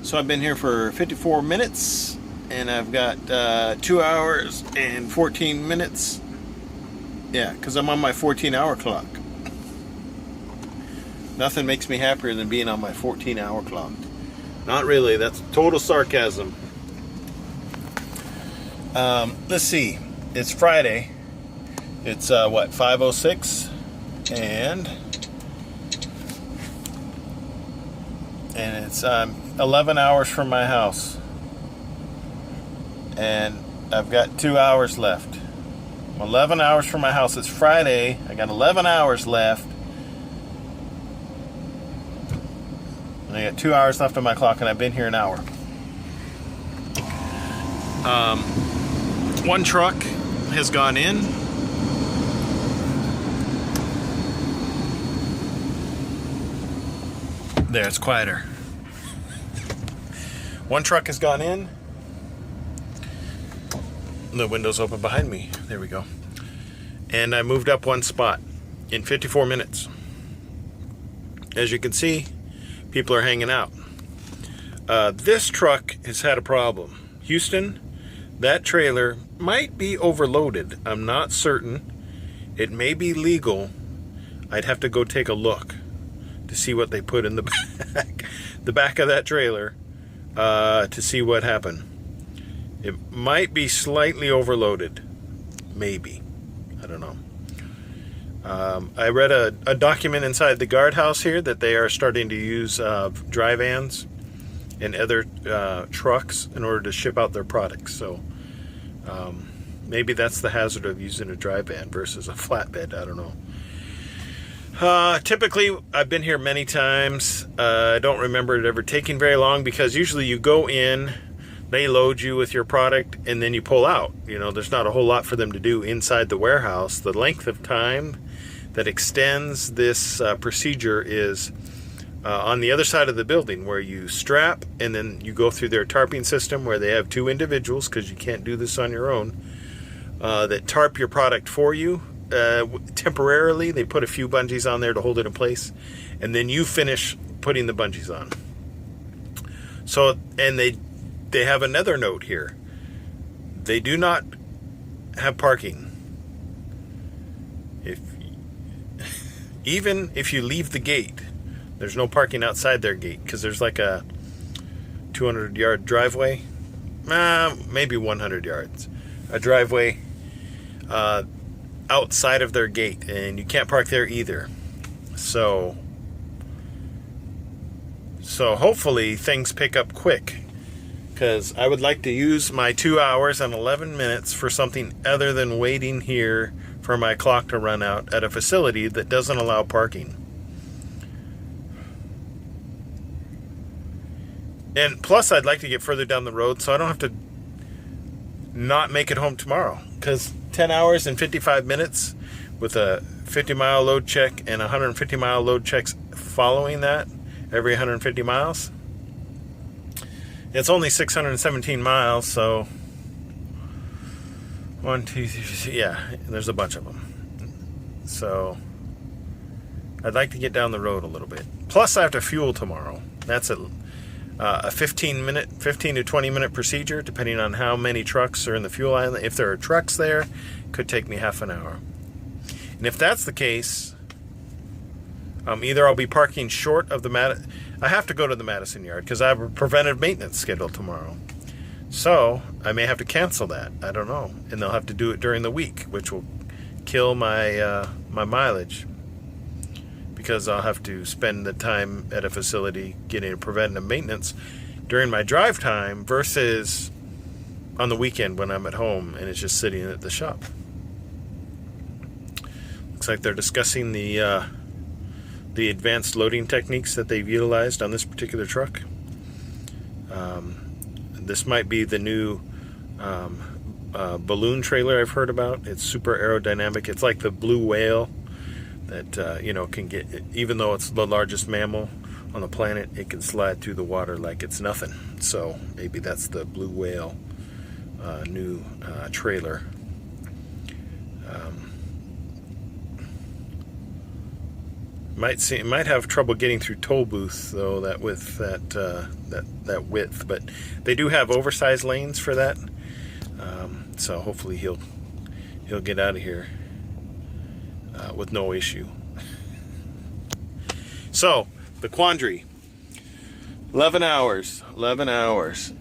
So I've been here for 54 minutes, and I've got 2 hours and 14 minutes. Yeah, because I'm on my 14-hour clock. Nothing makes me happier than being on my 14-hour clock. Not really, that's total sarcasm. Let's see. It's Friday. It's, 5:06? And it's 11 hours from my house. And I've got 2 hours left. I'm 11 hours from my house. It's Friday. I got 11 hours left. And I got 2 hours left on my clock, and I've been here an hour. One truck has gone in. There, it's quieter. One truck has gone in. The window's open behind me. There we go. And I moved up one spot in 54 minutes. As you can see, people are hanging out. This truck has had a problem. Houston, that trailer might be overloaded. I'm not certain. It may be legal. I'd have to go take a look to see what they put in the back of that trailer, to see what happened. It might be slightly overloaded. Maybe. I don't know. I read a document inside the guardhouse here that they are starting to use dry vans and other trucks in order to ship out their products. So maybe that's the hazard of using a dry van versus a flatbed. I don't know. Typically, I've been here many times. I don't remember it ever taking very long, because usually you go in, they load you with your product, and then you pull out. You know, there's not a whole lot for them to do inside the warehouse. The length of time that extends this procedure is on the other side of the building, where you strap and then you go through their tarping system, where they have two individuals, because you can't do this on your own, that tarp your product for you. Temporarily, they put a few bungees on there to hold it in place, and then you finish putting the bungees on. So, and they have another note here. They do not have parking. Even if you leave the gate, there's no parking outside their gate, because there's like a 200-yard driveway, maybe 100 yards, a driveway outside of their gate, and you can't park there either. So hopefully things pick up quick, because I would like to use my 2 hours and 11 minutes for something other than waiting here for my clock to run out at a facility that doesn't allow parking. And plus, I'd like to get further down the road so I don't have to not make it home tomorrow, because 10 hours and 55 minutes with a 50-mile load check and 150-mile load checks following that every 150 miles. It's only 617 miles, so 1, 2, 3, yeah, there's a bunch of them. So I'd like to get down the road a little bit. Plus, I have to fuel tomorrow. That's a 15 to 20 minute procedure, depending on how many trucks are in the fuel island. If there are trucks there, it could take me half an hour. And if that's the case, either I'll be parking short of I have to go to the Madison yard because I have a preventive maintenance scheduled tomorrow. So I may have to cancel that. I don't know. And they'll have to do it during the week, which will kill my my mileage, because I'll have to spend the time at a facility getting a preventive maintenance during my drive time versus on the weekend when I'm at home and it's just sitting at the shop. Looks like they're discussing the advanced loading techniques that they've utilized on this particular truck. This might be the new balloon trailer I've heard about. It's super aerodynamic. It's like the blue whale that can get, even though it's the largest mammal on the planet, it can slide through the water like it's nothing. So maybe that's the blue whale new trailer. Might have trouble getting through toll booths though, that with that width, but they do have oversized lanes for that. So hopefully he'll get out of here with no issue. So the quandary. 11 hours.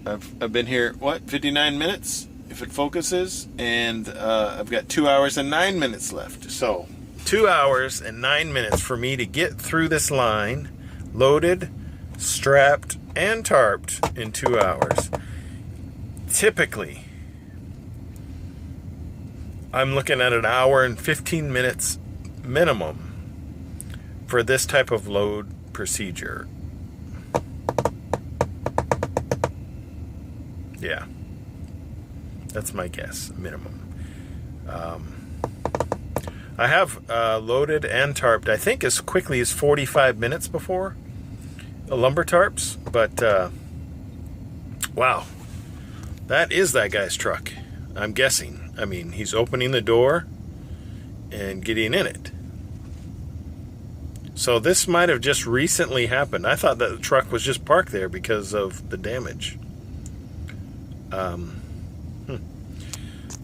I've been here, what, 59 minutes if it focuses, and I've got 2 hours and 9 minutes left. So 2 hours and 9 minutes for me to get through this line, loaded, strapped, and tarped in 2 hours. Typically, I'm looking at an hour and 15 minutes minimum for this type of load procedure. Yeah, that's my guess, minimum. I have loaded and tarped, I think, as quickly as 45 minutes before lumber tarps, but wow, that is that guy's truck, I'm guessing. I mean, he's opening the door and getting in it. So this might have just recently happened. I thought that the truck was just parked there because of the damage.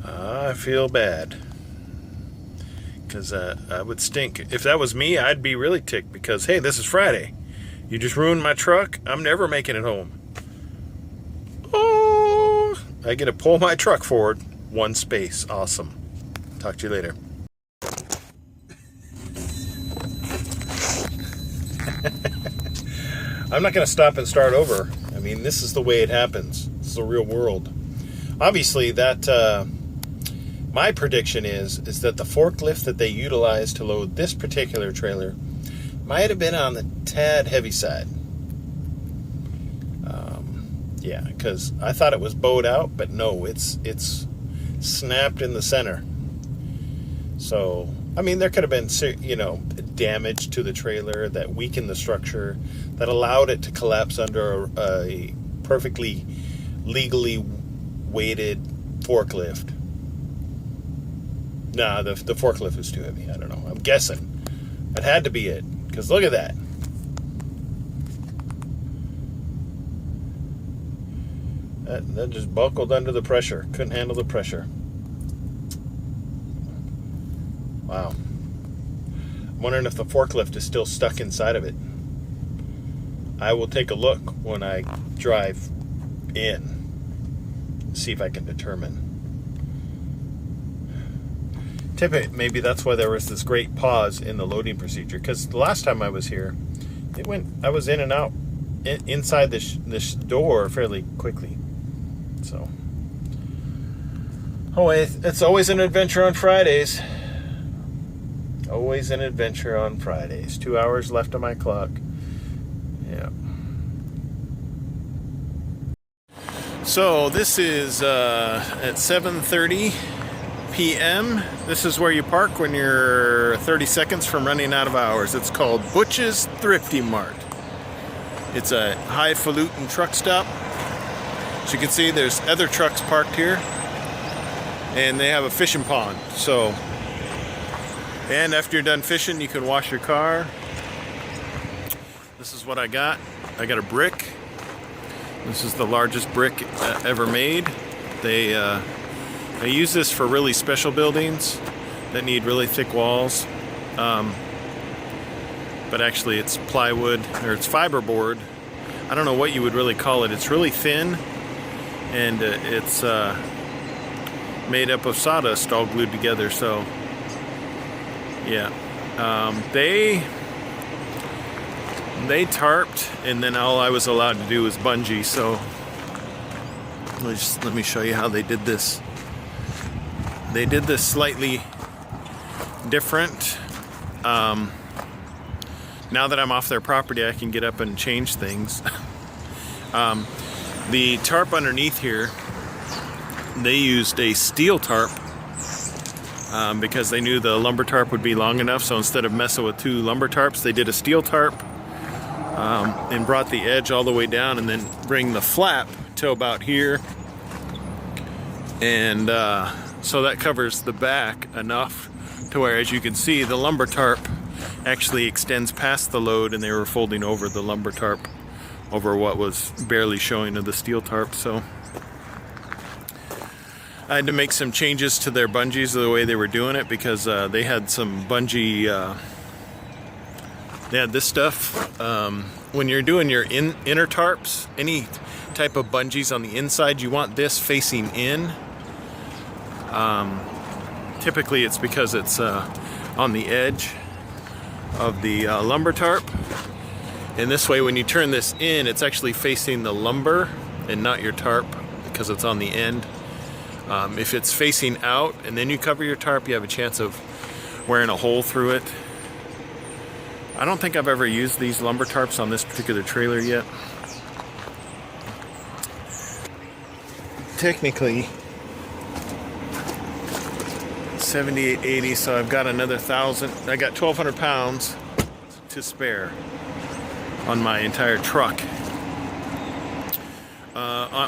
I feel bad, because I would stink. If that was me, I'd be really ticked, because hey, this is Friday. You just ruined my truck. I'm never making it home. Oh, I get to pull my truck forward 1 space. Awesome. Talk to you later. I'm not going to stop and start over. I mean, this is the way it happens. This is the real world. Obviously, that my prediction is that the forklift that they utilized to load this particular trailer might have been on the tad heavy side. Yeah, because I thought it was bowed out, but no, it's snapped in the center. So, I mean, there could have been, damage to the trailer that weakened the structure, that allowed it to collapse under a perfectly legally weighted forklift. Nah, the forklift was too heavy. I don't know. I'm guessing. It had to be it, because look at that. That just buckled under the pressure. Couldn't handle the pressure. Wow. I'm wondering if the forklift is still stuck inside of it. I will take a look when I drive in, see if I can determine. Maybe that's why there was this great pause in the loading procedure, because the last time I was here, I was in and out inside this door fairly quickly. So, it's always an adventure on Fridays. Always an adventure on Fridays. 2 hours left on my clock. Yeah. So this is at 7:30 p.m. This is where you park when you're 30 seconds from running out of hours. It's called Butch's Thrifty Mart. It's a highfalutin truck stop. As you can see, there's other trucks parked here, and they have a fishing pond. So, and after you're done fishing, you can wash your car. This is what I got. I got a brick. This is the largest brick ever made. They use this for really special buildings that need really thick walls. But actually it's plywood, or it's fiberboard. I don't know what you would really call it. It's really thin, and it's made up of sawdust all glued together. So yeah, they tarped, and then all I was allowed to do was bungee. So let me show you how they did this. They did this slightly different. Now that I'm off their property, I can get up and change things. The tarp underneath here, they used a steel tarp because they knew the lumber tarp would be long enough. So instead of messing with 2 lumber tarps, they did a steel tarp and brought the edge all the way down, and then bring the flap to about here. And so that covers the back enough to where, as you can see, the lumber tarp actually extends past the load, and they were folding over the lumber tarp over what was barely showing of the steel tarp. So I had to make some changes to their bungees, the way they were doing it, because they had some bungee, they had this stuff. When you're doing your inner tarps, any type of bungees on the inside, you want this facing in. Typically it's because it's on the edge of the lumber tarp. And this way, when you turn this in, it's actually facing the lumber and not your tarp, because it's on the end. If it's facing out and then you cover your tarp, you have a chance of wearing a hole through it. I don't think I've ever used these lumber tarps on this particular trailer yet. Technically, 78.80, so I've got another 1,000. I got 1,200 pounds to spare on my entire truck.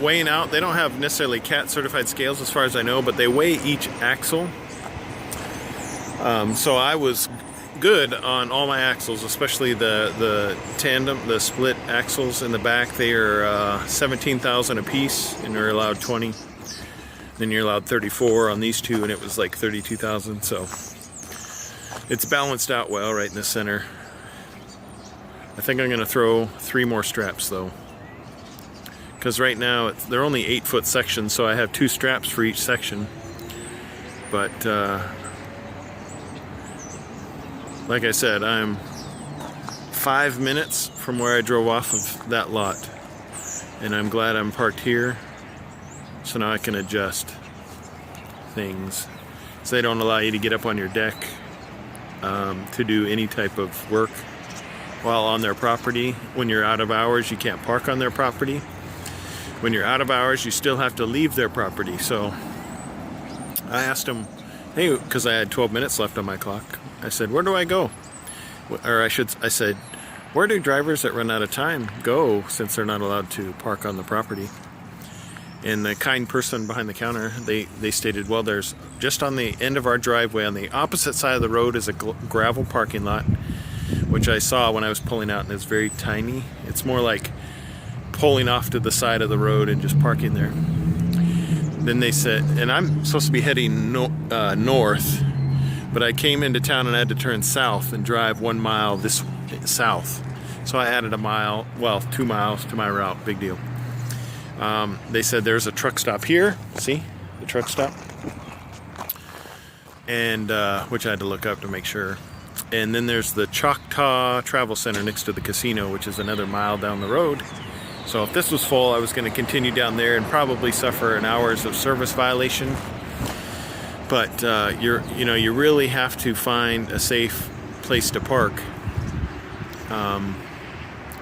Weighing out, they don't have necessarily CAT certified scales as far as I know, but they weigh each axle. So I was good on all my axles, especially the tandem, the split axles in the back. They are 17,000 a piece, and you're allowed 20. Then you're allowed 34 on these two, and it was like 32,000. So it's balanced out well right in the center. I think I'm going to throw 3 more straps though, because right now they're only 8-foot sections, so I have 2 straps for each section. But like I said, I'm 5 minutes from where I drove off of that lot, and I'm glad I'm parked here, so now I can adjust things. So they don't allow you to get up on your deck to do any type of work while on their property. When you're out of hours, you can't park on their property. When you're out of hours, you still have to leave their property. So I asked them, hey, because I had 12 minutes left on my clock, I said, where do I go? Or I said, where do drivers that run out of time go, since they're not allowed to park on the property? And the kind person behind the counter, they stated, well, there's just on the end of our driveway, on the opposite side of the road, is a gravel parking lot, which I saw when I was pulling out, and it's very tiny. It's more like pulling off to the side of the road and just parking there. Then they said, and I'm supposed to be heading north, but I came into town and I had to turn south and drive 1 mile this south. So I added a mile, well, 2 miles to my route, big deal. They said there's a truck stop here, see, the truck stop, and which I had to look up to make sure. And then there's the Choctaw Travel Center next to the casino, which is another mile down the road. So if this was full, I was going to continue down there and probably suffer an hours of service violation. But you really have to find a safe place to park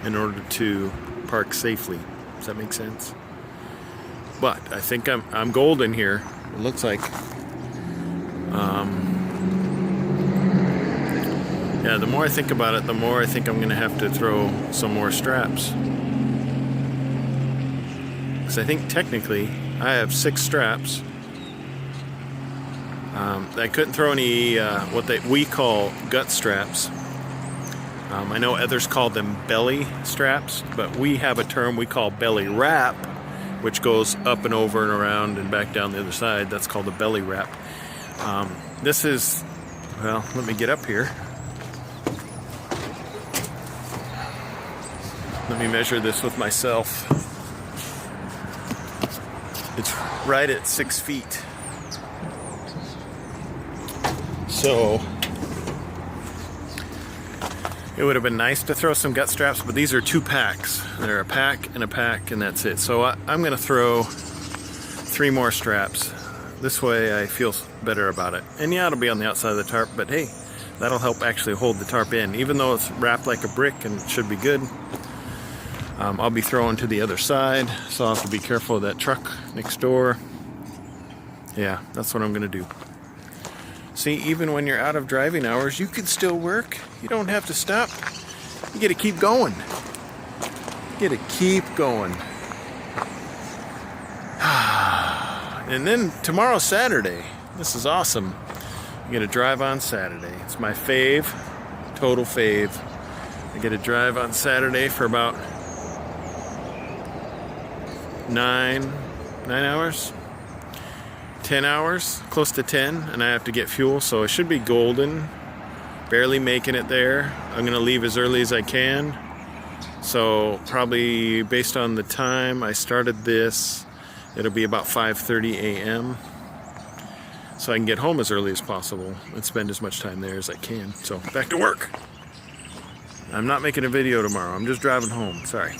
in order to park safely. Does that make sense? But I think I'm golden here. It looks like. Yeah, the more I think about it, the more I think I'm going to have to throw some more straps. Because I think technically I have 6 straps. I couldn't throw any what we call gut straps. I know others call them belly straps, but we have a term we call belly wrap, which goes up and over and around and back down the other side. That's called a belly wrap. This is, well, let me get up here. Let me measure this with myself. It's right at 6 feet. So it would have been nice to throw some gut straps, but these are 2 packs. They're a pack, and that's it. So I'm going to throw 3 more straps. This way I feel better about it. And yeah, it'll be on the outside of the tarp, but hey, that'll help actually hold the tarp in. Even though it's wrapped like a brick and it should be good, I'll be throwing to the other side, so I'll have to be careful of that truck next door. Yeah, that's what I'm going to do. See, even when you're out of driving hours, you can still work. You don't have to stop. You got to keep going. You got to keep going. And then tomorrow's Saturday. This is awesome. I'm going to drive on Saturday. It's my fave. Total fave. I get to drive on Saturday for about 9 hours, 10 hours, close to 10, and I have to get fuel, so it should be golden. Barely making it there. I'm gonna leave as early as I can, so probably based on the time I started this, it'll be about 5:30 a.m. so I can get home as early as possible and spend as much time there as I can. So back to work. I'm not making a video tomorrow. I'm just driving home. Sorry.